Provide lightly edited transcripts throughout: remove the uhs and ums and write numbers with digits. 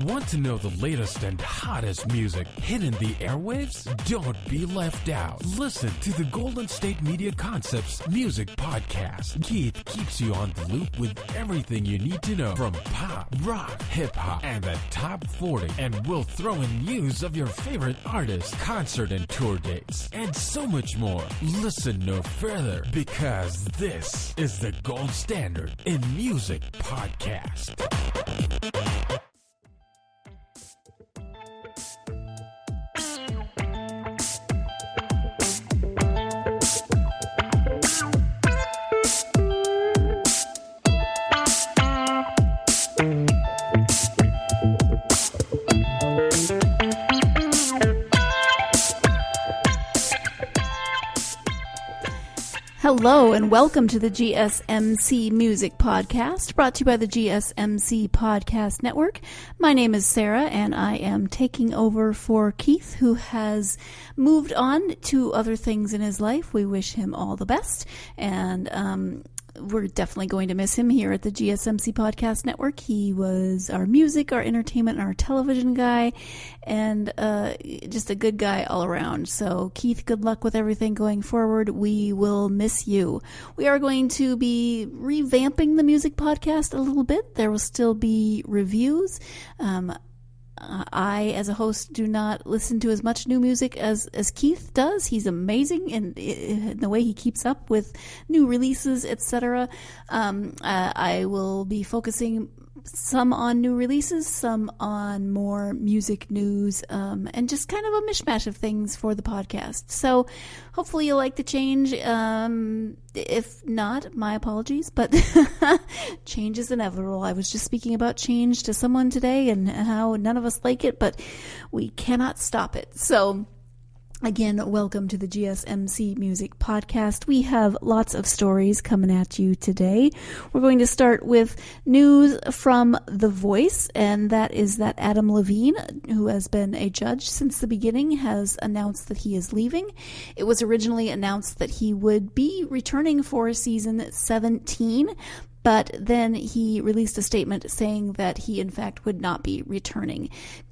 Want to know the latest and hottest music hitting the airwaves? Don't be left out. Listen to the Golden State Media Concepts Music Podcast. Keith keeps you on the loop with everything you need to know from pop, rock, hip-hop, and the top 40. And we'll throw in news of your favorite artists, concert and tour dates, and so much more. Listen no further, because this is the gold standard in music podcast. Hello and welcome to the GSMC Music Podcast, brought to you by the GSMC Podcast Network. My name is Sarah and I am taking over for Keith, who has moved on to other things in his life. We wish him all the best, and we're definitely going to miss him here at the GSMC Podcast Network. He was our music, our entertainment, and our television guy, and just a good guy all around. So, Keith, good luck with everything going forward. We will miss you. We are going to be revamping the music podcast a little bit. There will still be reviews. I, as a host, do not listen to as much new music as Keith does. He's amazing in the way he keeps up with new releases, etc. I will be focusing some on new releases, some on more music news, and just kind of a mishmash of things for the podcast. So hopefully you'll like the change. If not, my apologies, but change is inevitable. I was just speaking about change to someone today and how none of us like it, but we cannot stop it. So again, welcome to the GSMC Music Podcast. We have lots of stories coming at you today. We're going to start with news from The Voice, and that is that Adam Levine, who has been a judge since the beginning, has announced that he is leaving. It was originally announced that he would be returning for season 17, but then he released a statement saying that he, in fact, would not be returning.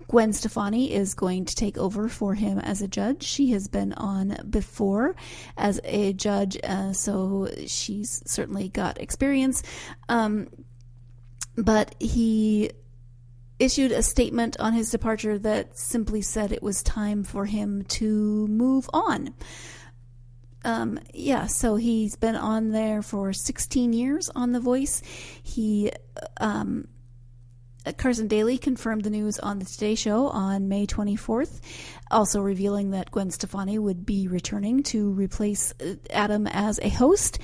Gwen Stefani is going to take over for him as a judge. She has been on before as a judge, so she's certainly got experience. But he issued a statement on his departure that simply said it was time for him to move on. So he's been on there for 16 years on The Voice. Carson Daly confirmed the news on the Today Show on May 24th, also revealing that Gwen Stefani would be returning to replace Adam as a host.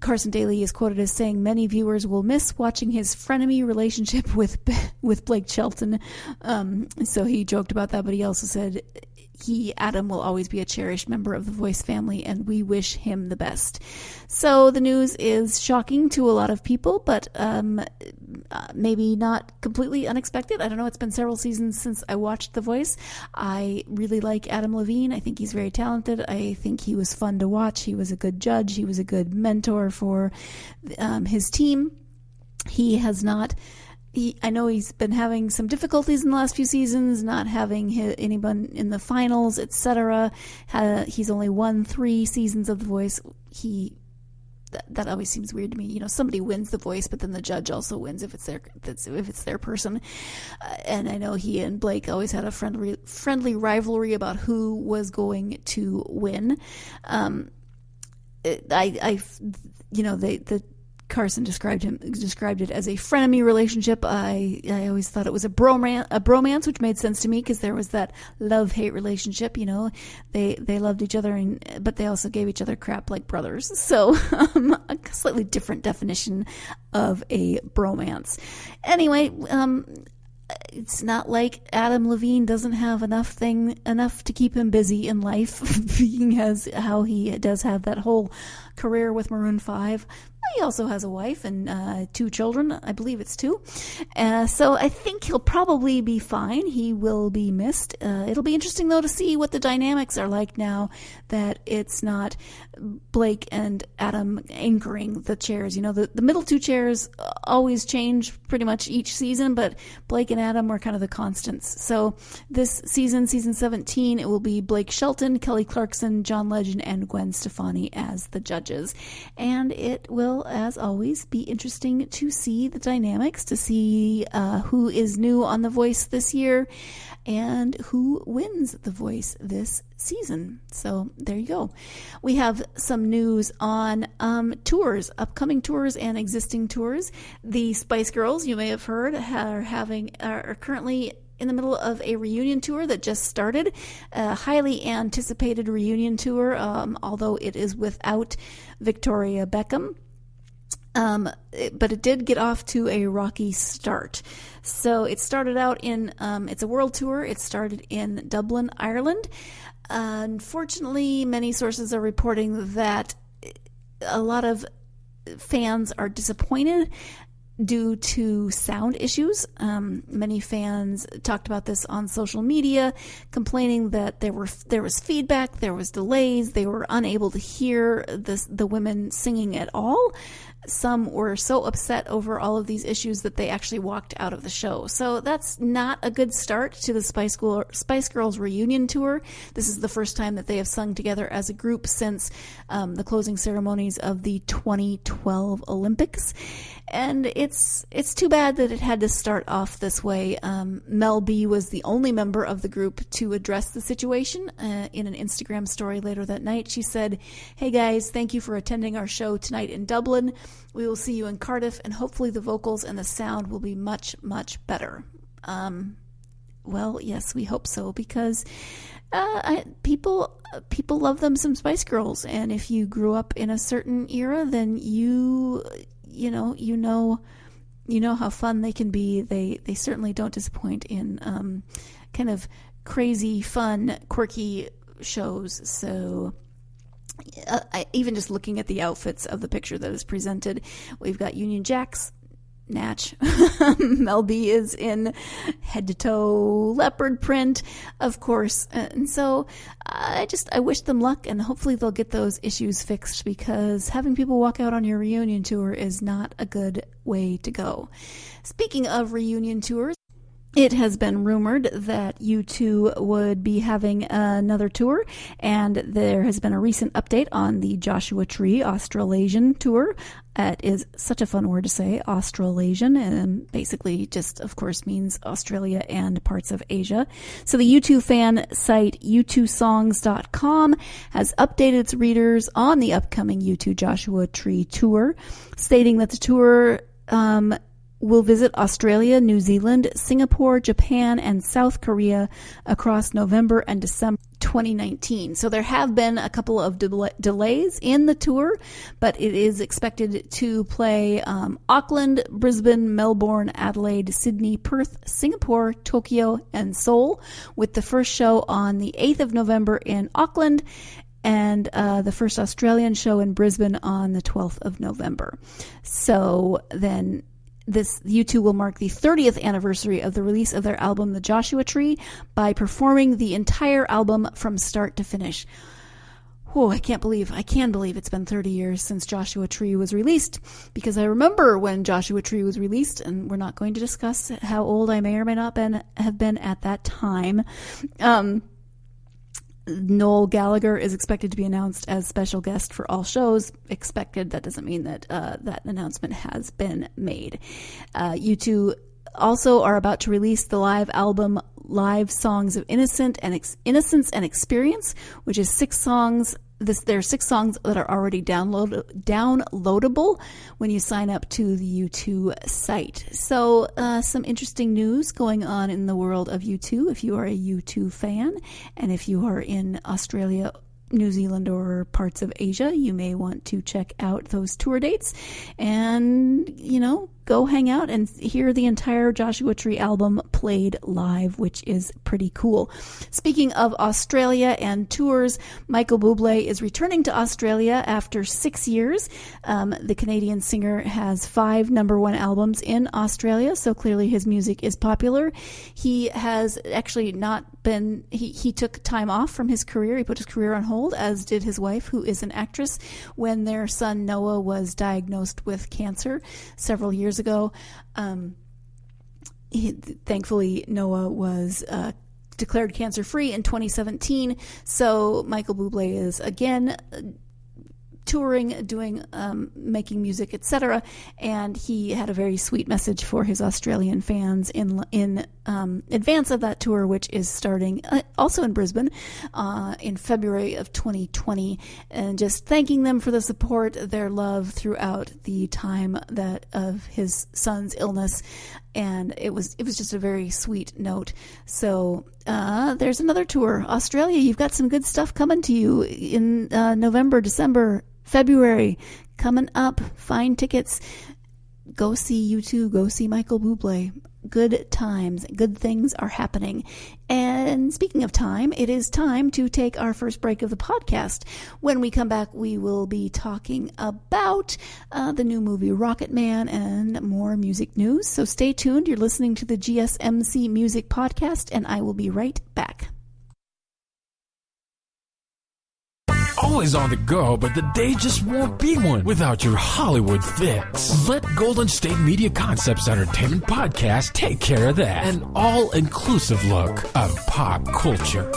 Carson Daly is quoted as saying many viewers will miss watching his frenemy relationship with Blake Shelton. So he joked about that, but he also said Adam will always be a cherished member of the Voice family, and we wish him the best. So the news is shocking to a lot of people, but maybe not completely unexpected. I don't know. It's been several seasons since I watched The Voice. I really like Adam Levine. I think he's very talented. I think he was fun to watch. He was a good judge. He was a good mentor for his team. He has not... I know he's been having some difficulties in the last few seasons, not having anyone in the finals, etc. He's only won 3 seasons of The Voice. That always seems weird to me. You know, somebody wins The Voice, but then the judge also wins if it's their person. And I know he and Blake always had a friendly rivalry about who was going to win. Carson described it as a frenemy relationship. I always thought it was a bromance, which made sense to me because there was that love-hate relationship. You know, they loved each other, but they also gave each other crap like brothers. So a slightly different definition of a bromance. Anyway, it's not like Adam Levine doesn't have enough to keep him busy in life, being as how he does have that whole career with Maroon 5. He also has a wife and 2 children. I believe it's 2. So I think he'll probably be fine. He will be missed. It'll be interesting, though, to see what the dynamics are like now that it's not Blake and Adam anchoring the chairs. You know, the middle 2 chairs always change pretty much each season, but Blake and Adam were kind of the constants. So this season 17, it will be Blake Shelton, Kelly Clarkson, John Legend, and Gwen Stefani as the judges. And it will, as always, be interesting to see the dynamics, to see who is new on The Voice this year and who wins The Voice this season. So there you go. We have some news on tours, upcoming tours and existing tours. The Spice Girls, you may have heard, are currently in the middle of a reunion tour that just started, a highly anticipated reunion tour, although it is without Victoria Beckham. But it did get off to a rocky start. So it started out in, it's a world tour. It started in Dublin, Ireland. Unfortunately, many sources are reporting that a lot of fans are disappointed due to sound issues. Many fans talked about this on social media, complaining that there was feedback, there was delays, they were unable to hear the women singing at all. Some were so upset over all of these issues that they actually walked out of the show. So that's not a good start to the Spice Girls reunion tour. This is the first time that they have sung together as a group since the closing ceremonies of the 2012 Olympics. And it's too bad that it had to start off this way. Mel B was the only member of the group to address the situation. In an Instagram story later that night, she said, "Hey guys, thank you for attending our show tonight in Dublin. We will see you in Cardiff, and hopefully the vocals and the sound will be much, much better." Well, yes, we hope so, because people love them some Spice Girls, and if you grew up in a certain era, then you know how fun they can be. They certainly don't disappoint in kind of crazy, fun, quirky shows. So even just looking at the outfits of the picture that is presented, we've got Union Jack's Natch. Mel B is in head-to-toe leopard print, of course. And so I wish them luck, and hopefully they'll get those issues fixed, because having people walk out on your reunion tour is not a good way to go. Speaking of reunion tours, it has been rumored that U2 would be having another tour, and there has been a recent update on the Joshua Tree Australasian tour. It is such a fun word to say, Australasian, and basically just, of course, means Australia and parts of Asia. So the U2 fan site U2songs.com has updated its readers on the upcoming U2 Joshua Tree tour, stating that the tour will visit Australia, New Zealand, Singapore, Japan, and South Korea across November and December 2019. So there have been a couple of delays in the tour, but it is expected to play Auckland, Brisbane, Melbourne, Adelaide, Sydney, Perth, Singapore, Tokyo, and Seoul, with the first show on the 8th of November in Auckland, and the first Australian show in Brisbane on the 12th of November. So then this U2 will mark the 30th anniversary of the release of their album, The Joshua Tree, by performing the entire album from start to finish. Oh, I can believe it's been 30 years since Joshua Tree was released, because I remember when Joshua Tree was released, and we're not going to discuss how old I may or may not have been at that time. Noel Gallagher is expected to be announced as special guest for all shows. Expected, that doesn't mean that that announcement has been made. U2 also are about to release the live album Live Songs of Innocence and Experience, which is 6 songs. There are 6 songs that are already downloadable when you sign up to the U2 site. So some interesting news going on in the world of U2 if you are a U2 fan, and if you are in Australia, New Zealand, or parts of Asia, you may want to check out those tour dates and, go hang out and hear the entire Joshua Tree album played live, which is pretty cool. Speaking of Australia and tours, Michael Bublé is returning to Australia after 6 years. The Canadian singer has 5 #1 albums in Australia, so clearly his music is popular. He has actually not been, he took time off from his career. He put his career on hold, as did his wife, who is an actress, when their son Noah was diagnosed with cancer several years ago. Thankfully, Noah was declared cancer-free in 2017, so Michael Bublé is again touring, doing, making music, etc. And he had a very sweet message for his Australian fans in advance of that tour, which is starting also in Brisbane in February of 2020, and just thanking them for the support, their love throughout the time that of his son's illness. And it was just a very sweet note. So there's another tour, Australia. You've got some good stuff coming to you in November, December, February coming up. Find tickets. Go see U2. Go see Michael Bublé. Good times. Good things are happening. And speaking of time, it is time to take our first break of the podcast. When we come back, we will be talking about the new movie Rocketman and more music news. So stay tuned. You're listening to the GSMC Music Podcast, and I will be right back. Always on the go, but the day just won't be one without your Hollywood fix. Let Golden State Media Concepts Entertainment Podcast take care of that. An all-inclusive look of pop culture.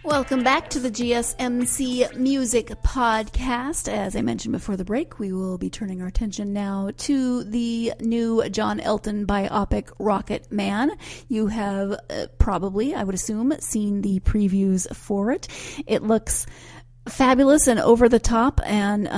Welcome back to the GSMC Music Podcast. As I mentioned before the break, we will be turning our attention now to the new John Elton biopic, Rocketman. You have probably, I would assume, seen the previews for it. It looks fabulous and over the top, and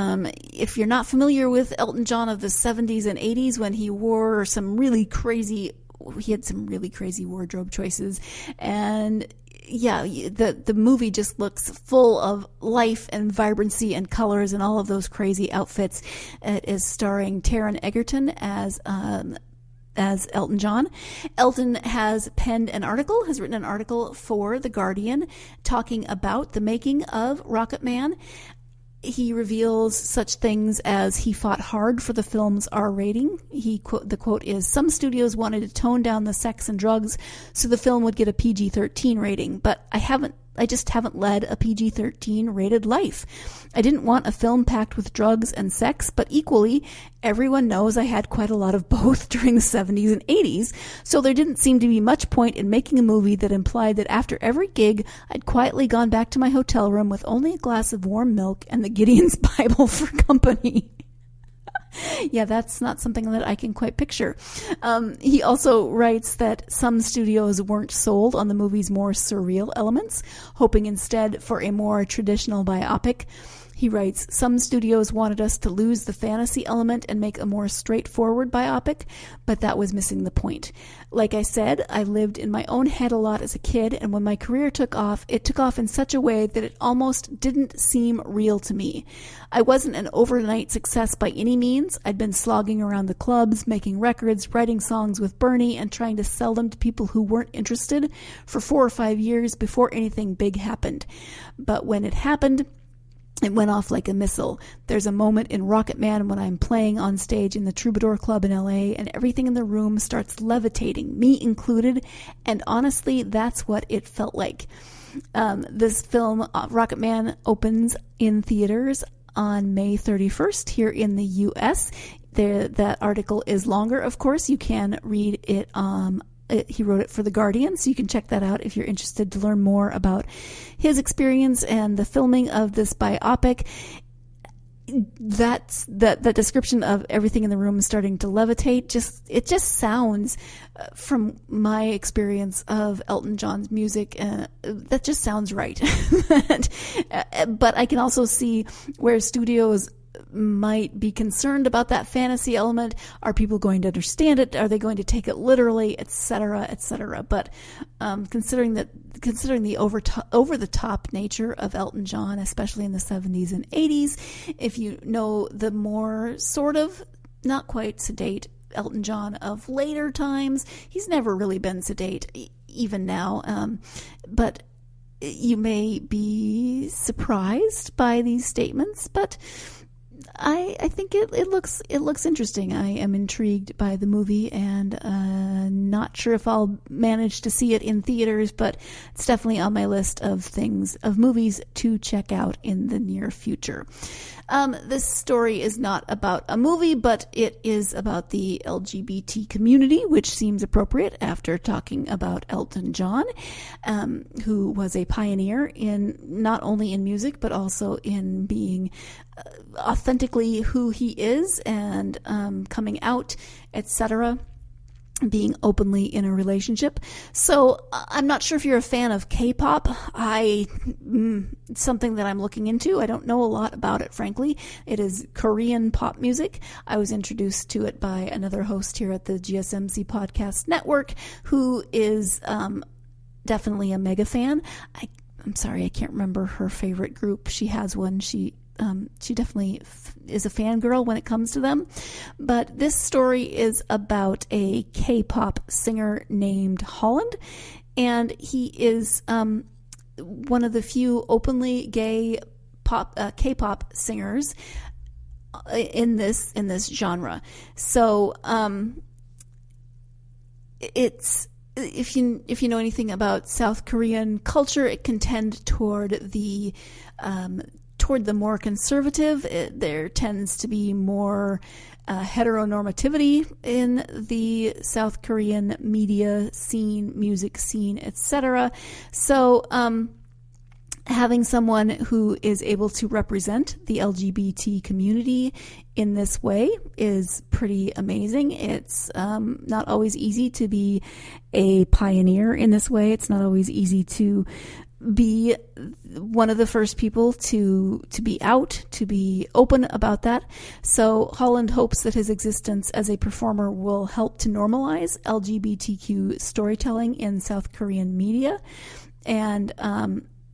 if you're not familiar with Elton John of the 70s and 80s, when he wore some really crazy, he had some really crazy wardrobe choices, and yeah, the movie just looks full of life and vibrancy and colors and all of those crazy outfits. It is starring Taron Egerton as Elton John. Elton has penned an article, has written an article for The Guardian talking about the making of Rocketman. He reveals such things as he fought hard for the film's R rating. The quote is, "Some studios wanted to tone down the sex and drugs so the film would get a PG-13 rating, but I just haven't led a PG-13 rated life. I didn't want a film packed with drugs and sex, but equally, everyone knows I had quite a lot of both during the 70s and 80s, so there didn't seem to be much point in making a movie that implied that after every gig, I'd quietly gone back to my hotel room with only a glass of warm milk and the Gideon's Bible for company." Yeah, that's not something that I can quite picture. He also writes that some studios weren't sold on the movie's more surreal elements, hoping instead for a more traditional biopic. He writes, "Some studios wanted us to lose the fantasy element and make a more straightforward biopic, but that was missing the point. Like I said, I lived in my own head a lot as a kid, and when my career took off, it took off in such a way that it almost didn't seem real to me. I wasn't an overnight success by any means. I'd been slogging around the clubs, making records, writing songs with Bernie, and trying to sell them to people who weren't interested for 4 or 5 years before anything big happened. But when it happened, it went off like a missile. There's a moment in Rocketman when I'm playing on stage in the Troubadour Club in LA and everything in the room starts levitating, me included, and honestly, that's what it felt like." This film, Rocketman, opens in theaters on May 31st here in the U.S. That article is longer, of course. You can read it he wrote it for The Guardian, so you can check that out if you're interested to learn more about his experience and the filming of this biopic. that description of everything in the room starting to levitate, it just sounds, from my experience of Elton John's music, that just sounds right. But I can also see where studios might be concerned about that fantasy element. Are people going to understand it? Are they going to take it literally, etc., etc.? But considering the over the top nature of Elton John, especially in the 70s and 80s, if you know the more sort of not quite sedate Elton John of later times, he's never really been sedate, even now. But you may be surprised by these statements, but I think it looks interesting. I am intrigued by the movie, and not sure if I'll manage to see it in theaters, but it's definitely on my list of movies to check out in the near future. This story is not about a movie, but it is about the LGBT community, which seems appropriate after talking about Elton John, who was a pioneer in not only in music, but also in being authentically who he is, and coming out, etc., being openly in a relationship. So I'm not sure if you're a fan of K-pop. It's something that I'm looking into. I don't know a lot about it, frankly. It is Korean pop music. I was introduced to it by another host here at the GSMC podcast network, who is definitely a mega fan. I'm sorry, I can't remember her favorite group. She has one. She definitely is a fangirl when it comes to them. But this story is about a K-pop singer named Holland, and he is one of the few openly gay K-pop singers in this genre. So it's, if you know anything about South Korean culture, it can tend toward the more conservative. There tends to be more heteronormativity in the South Korean media scene, music scene, etc. So having someone who is able to represent the LGBT community in this way is pretty amazing. It's not always easy to be a pioneer in this way. It's not always easy to be one of the first people to be out, to be open about that. So Holland hopes that his existence as a performer will help to normalize LGBTQ storytelling in South Korean media. And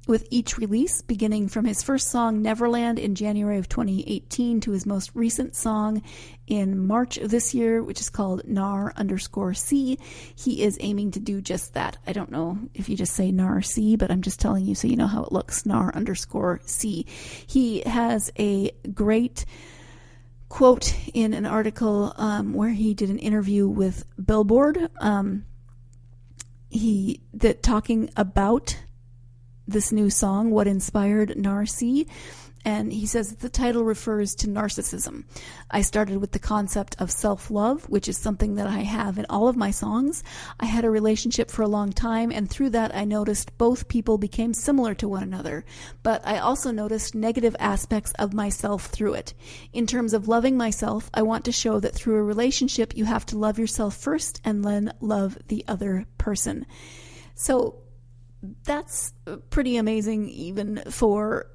with each release, beginning from his first song, Neverland, in January of 2018, to his most recent song in March of this year, which is called nar_C, he is aiming to do just that. I don't know if you just say nar-C, but I'm just telling you so you know how it looks, nar_C. He has a great quote in an article where he did an interview with Billboard, talking about this new song, what inspired Nar-C, and he says that the title refers to narcissism. I started with the concept of self-love, which is something that I have in all of my songs. I had a relationship for a long time, and through that I noticed both people became similar to one another, but I also noticed negative aspects of myself through it. In terms of loving myself, I want to show that through a relationship you have to love yourself first and then love the other person. So that's pretty amazing even for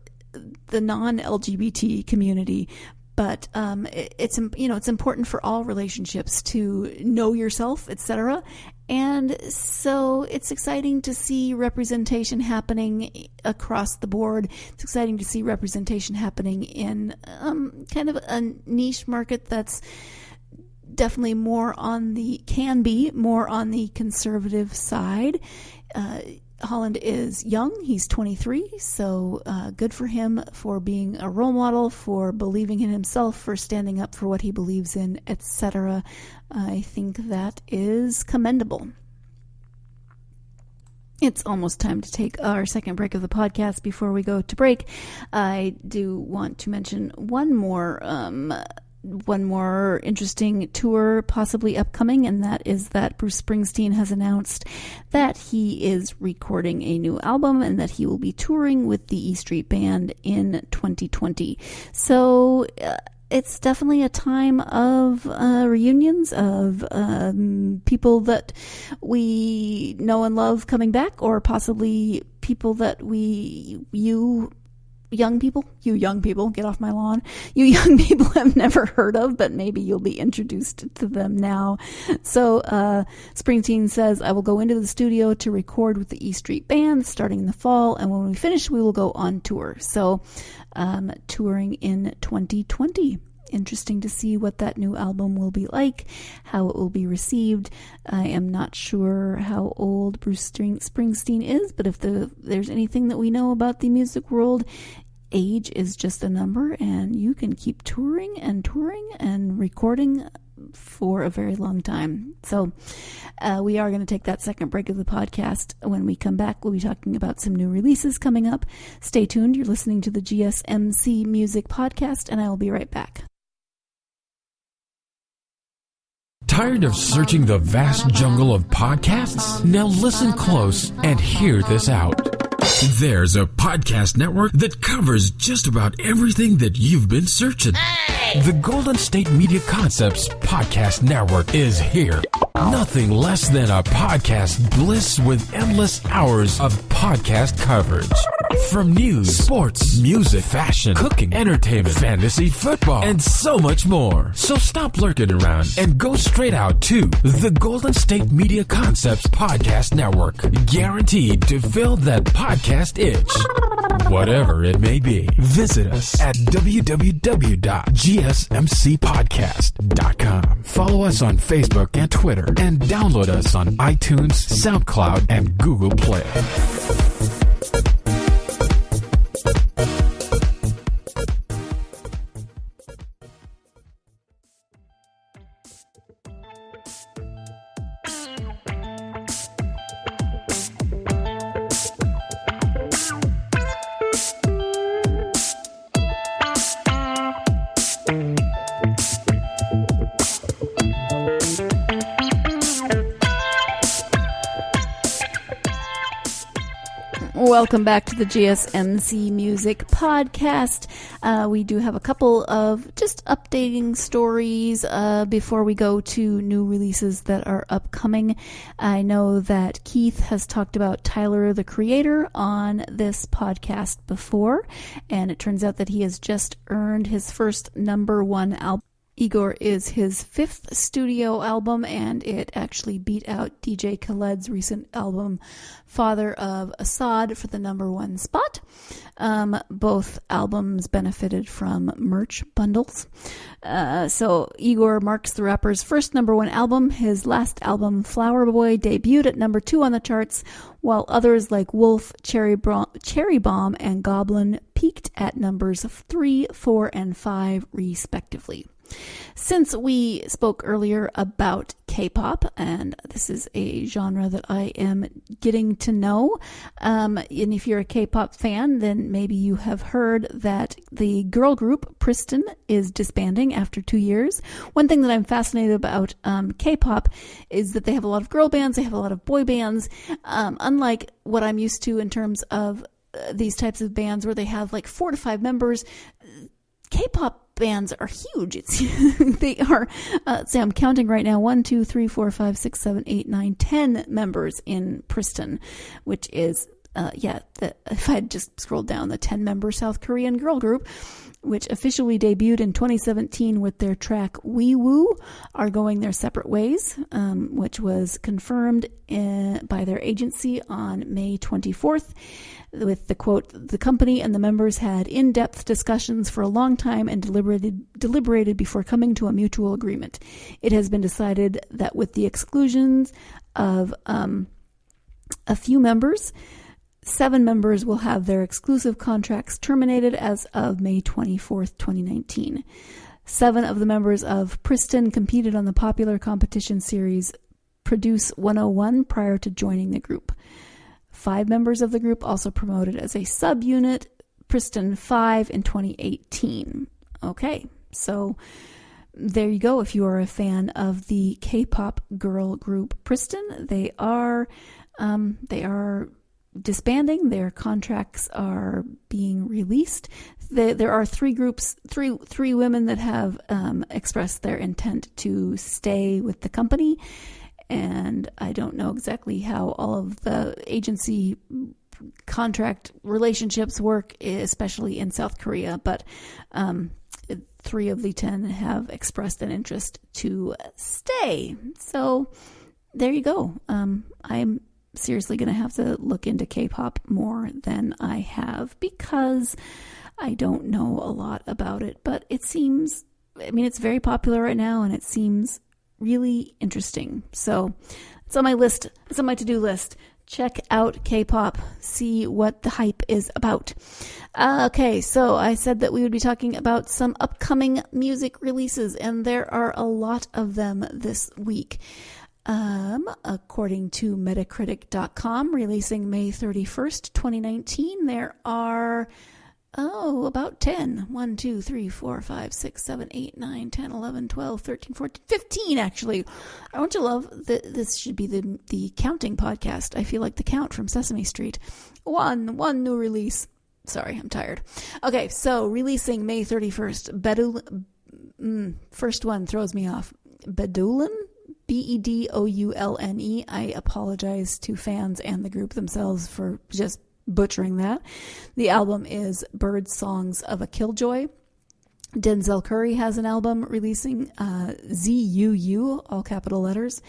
the non-LGBT community, but it's important for all relationships to know yourself, etc. And so it's exciting to see representation happening across the board. It's exciting to see representation happening in kind of a niche market that's definitely more on the conservative side. Holland is young. He's 23, so good for him for being a role model, for believing in himself, for standing up for what he believes in, etc. I think that is commendable. It's almost time to take our second break of the podcast. Before we go to break, I do want to mention one more one more interesting tour possibly upcoming, and that is that Bruce Springsteen has announced that he is recording a new album and that he will be touring with the E Street Band in 2020. So it's definitely a time of reunions, of people that we know and love coming back, or possibly people that you young people, get off my lawn. You young people have never heard of, but maybe you'll be introduced to them now. So Springsteen says, I will go into the studio to record with the E Street Band starting in the fall, and when we finish, we will go on tour. So touring in 2020. Interesting to see what that new album will be like, how it will be received. I am not sure how old Bruce Springsteen is, but if there's anything that we know about the music world, age is just a number, and you can keep touring and recording for a very long time. So we are going to take that second break of the podcast. When we come back, we'll be talking about some new releases coming up. Stay tuned. You're listening to the GSMC Music Podcast, and I will be right back. Tired of searching the vast jungle of podcasts? Now listen close and hear this out. There's a podcast network that covers just about everything that you've been searching. The Golden State Media Concepts Podcast Network is here. Nothing less than a podcast bliss with endless hours of podcast coverage. From news, sports, music, fashion, cooking, entertainment, fantasy, football, and so much more. So stop lurking around and go straight out to the Golden State Media Concepts Podcast Network. Guaranteed to fill that podcast itch. Whatever it may be. Visit us at www.gsmcpodcast.com. Follow us on Facebook and Twitter, and download us on iTunes, SoundCloud, and Google Play. Welcome back to the GSMC Music Podcast. We do have a couple of just updating stories before we go to new releases that are upcoming. I know that Keith has talked about Tyler, the Creator, on this podcast before, and it turns out that he has just earned his first #1 album. Igor is his 5th studio album, and it actually beat out DJ Khaled's recent album, Father of Assad, for the #1 spot. Both albums benefited from merch bundles. So Igor marks the rapper's first #1 album. His last album, Flower Boy, debuted at #2 on the charts, while others like Wolf, Cherry Bomb, and Goblin peaked at numbers 3, 4, and 5, respectively. Since we spoke earlier about K-pop, and this is a genre that I am getting to know, and if you're a K-pop fan, then maybe you have heard that the girl group Pristin is disbanding after 2 years. One thing that I'm fascinated about K-pop is that they have a lot of girl bands, they have a lot of boy bands, unlike what I'm used to in terms of these types of bands where they have like 4 to 5 members. K-pop bands are huge. They are, say I'm counting right now, 1, 2, 3, 4, 5, 6, 7, 8, 9, 10 members in Pristin, which is, if I had just scrolled down, the 10-member South Korean girl group, which officially debuted in 2017 with their track Wee Woo, are going their separate ways, which was confirmed by their agency on May 24th. With the quote, the company and the members had in-depth discussions for a long time and deliberated before coming to a mutual agreement. It has been decided that with the exclusions of a few members, 7 members will have their exclusive contracts terminated as of May 24th, 2019. 7 of the members of Pristin competed on the popular competition series Produce 101 prior to joining the group. 5 members of the group also promoted as a subunit, Pristin 5, in 2018. Okay, so there you go. If you are a fan of the K-pop girl group Pristin, they are disbanding. Their contracts are being released. There are three women that have expressed their intent to stay with the company, and I don't know exactly how all of the agency contract relationships work, especially in South Korea, but 3 of the 10 have expressed an interest to stay. So there you go. I'm seriously going to have to look into K-pop more than I have because I don't know a lot about it, but it seems, it's very popular right now and it seems really interesting. So it's on my list. It's on my to-do list. Check out K-pop. See what the hype is about. Okay, so I said that we would be talking about some upcoming music releases, and there are a lot of them this week. According to Metacritic.com, releasing May 31st, 2019, there are about 10. 1, 2, 3, 4, 5, 6, 7, 8, 9, 10, 11, 12, 13, 14, 15, actually. Don't you love that? This should be the counting podcast. I feel like the count from Sesame Street. One new release. Sorry, I'm tired. Okay, so releasing May 31st, first one throws me off. Bedoulin? Bedoulne. I apologize to fans and the group themselves for just butchering that. The album is Bird Songs of a Killjoy. Denzel Curry has an album releasing, ZUU, all capital letters.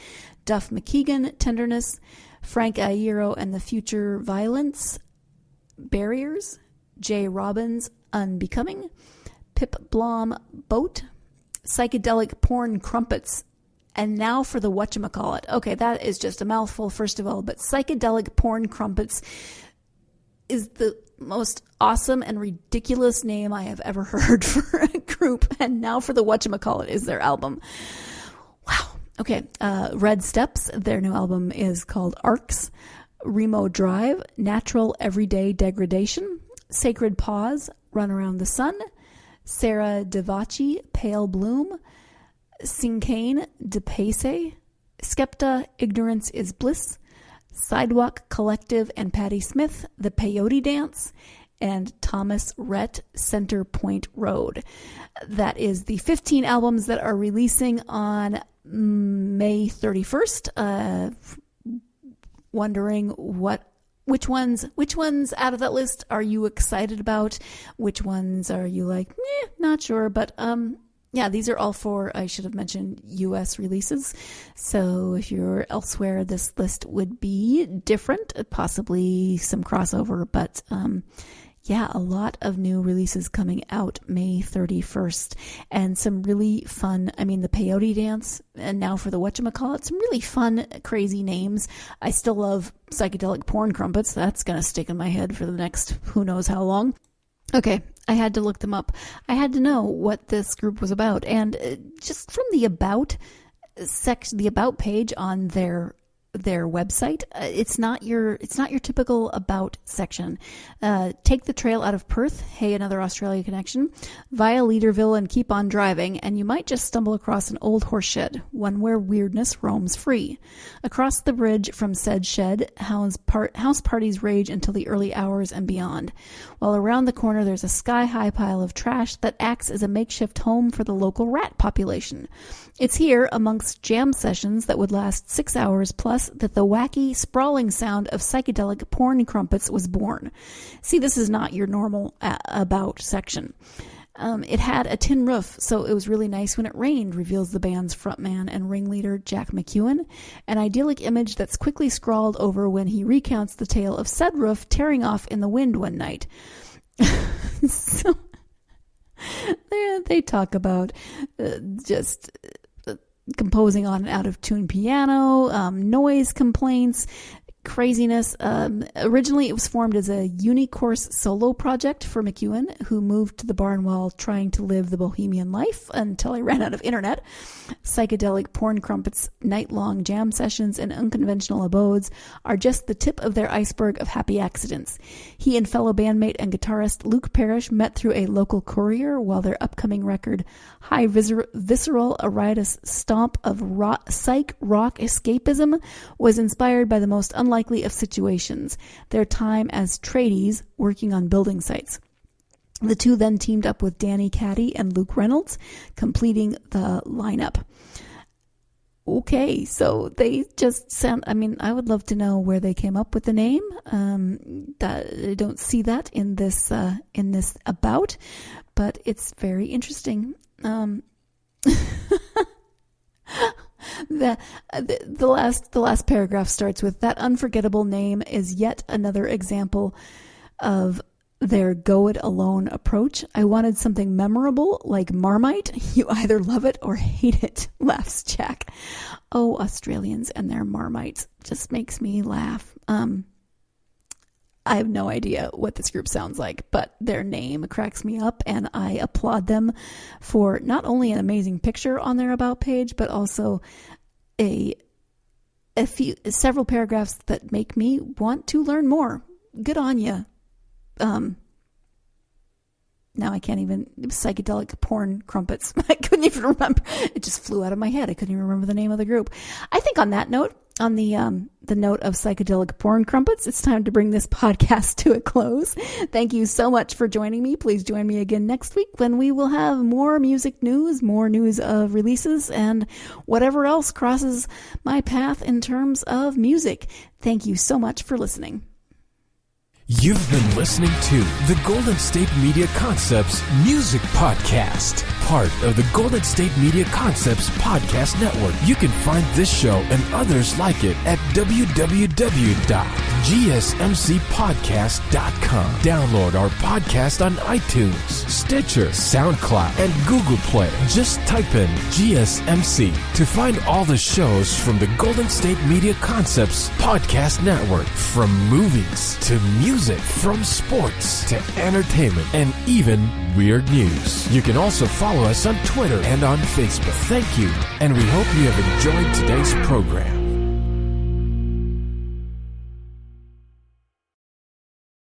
Duff McKagan, Tenderness. Frank Iero and the Future Violence, Barriers. Jay Robbins, Unbecoming. Pip Blom, Boat. Psychedelic Porn Crumpets. And now for the whatchamacallit. Okay, that is just a mouthful, first of all, but Psychedelic Porn Crumpets is the most awesome and ridiculous name I have ever heard for a group. And now for the whatchamacallit is their album. Wow. Okay, Red Steps, their new album is called Arcs. Remo Drive, Natural Everyday Degradation. Sacred Pause, Run Around the Sun. Sarah Devachi, Pale Bloom. Sinkane, Depace. Skepta, Ignorance is Bliss. Sidewalk Collective and Patti Smith, The Peyote Dance, and Thomas Rhett, Center Point Road. That is the 15 albums that are releasing on May 31st. Wondering which ones out of that list are you excited about? Which ones are you like, not sure, but yeah, these are all for, I should have mentioned, U.S. releases. So if you're elsewhere, this list would be different, possibly some crossover. But yeah, a lot of new releases coming out May 31st. And some really fun, the Peyote Dance, and now for the whatchamacallit, some really fun, crazy names. I still love Psychedelic Porn Crumpets. That's going to stick in my head for the next who knows how long. Okay, I had to look them up. I had to know what this group was about, and just from the about section, the about page on their website, it's not your typical about section. Take the trail out of Perth. Hey, another Australia connection. Via Leaderville and keep on driving, and you might just stumble across an old horse shed, one where weirdness roams free. Across the bridge from said shed, house parties rage until the early hours and beyond. While around the corner, there's a sky-high pile of trash that acts as a makeshift home for the local rat population. It's here, amongst jam sessions that would last 6 hours plus, that the wacky, sprawling sound of Psychedelic Porn Crumpets was born. See, this is not your normal about section. It had a tin roof, so it was really nice when it rained, reveals the band's frontman and ringleader Jack McEwen, an idyllic image that's quickly scrawled over when he recounts the tale of said roof tearing off in the wind one night. So they talk about just composing on an out-of-tune piano, noise complaints, craziness. Originally, it was formed as a Unicourse solo project for McEwen, who moved to the barn while trying to live the bohemian life until I ran out of internet. Psychedelic porn crumpets, night-long jam sessions, and unconventional abodes are just the tip of their iceberg of happy accidents. He and fellow bandmate and guitarist Luke Parrish met through a local courier, while their upcoming record, High Visceral, a riotous stomp of psych rock escapism, was inspired by the most unlikely of situations, their time as tradies working on building sites. The two then teamed up with Danny Caddy and Luke Reynolds, completing the lineup. Okay, so they just sound, I would love to know where they came up with the name. I don't see that in this about, but it's very interesting. The last paragraph starts with, that unforgettable name is yet another example of their go-it-alone approach. I wanted something memorable like Marmite. You either love it or hate it, laughs Jack. Oh, Australians and their Marmites just makes me laugh. I have no idea what this group sounds like, but their name cracks me up, and I applaud them for not only an amazing picture on their About page, but also several paragraphs that make me want to learn more. Good on you. Now I can't even, psychedelic porn crumpets. I couldn't even remember. It just flew out of my head. I couldn't even remember the name of the group. I think on that note, on the note of psychedelic porn crumpets, it's time to bring this podcast to a close. Thank you so much for joining me. Please join me again next week when we will have more music news, more news of releases, and whatever else crosses my path in terms of music. Thank you so much for listening. You've been listening to the Golden State Media Concepts Music Podcast, part of the Golden State Media Concepts Podcast Network. You can find this show and others like it at www.gsmcpodcast.com. Download our podcast on iTunes, Stitcher, SoundCloud, and Google Play. Just type in GSMC to find all the shows from the Golden State Media Concepts Podcast Network, from movies to music, from sports to entertainment, and even weird news. You can also follow us on Twitter and on Facebook. Thank you, and we hope you have enjoyed today's program.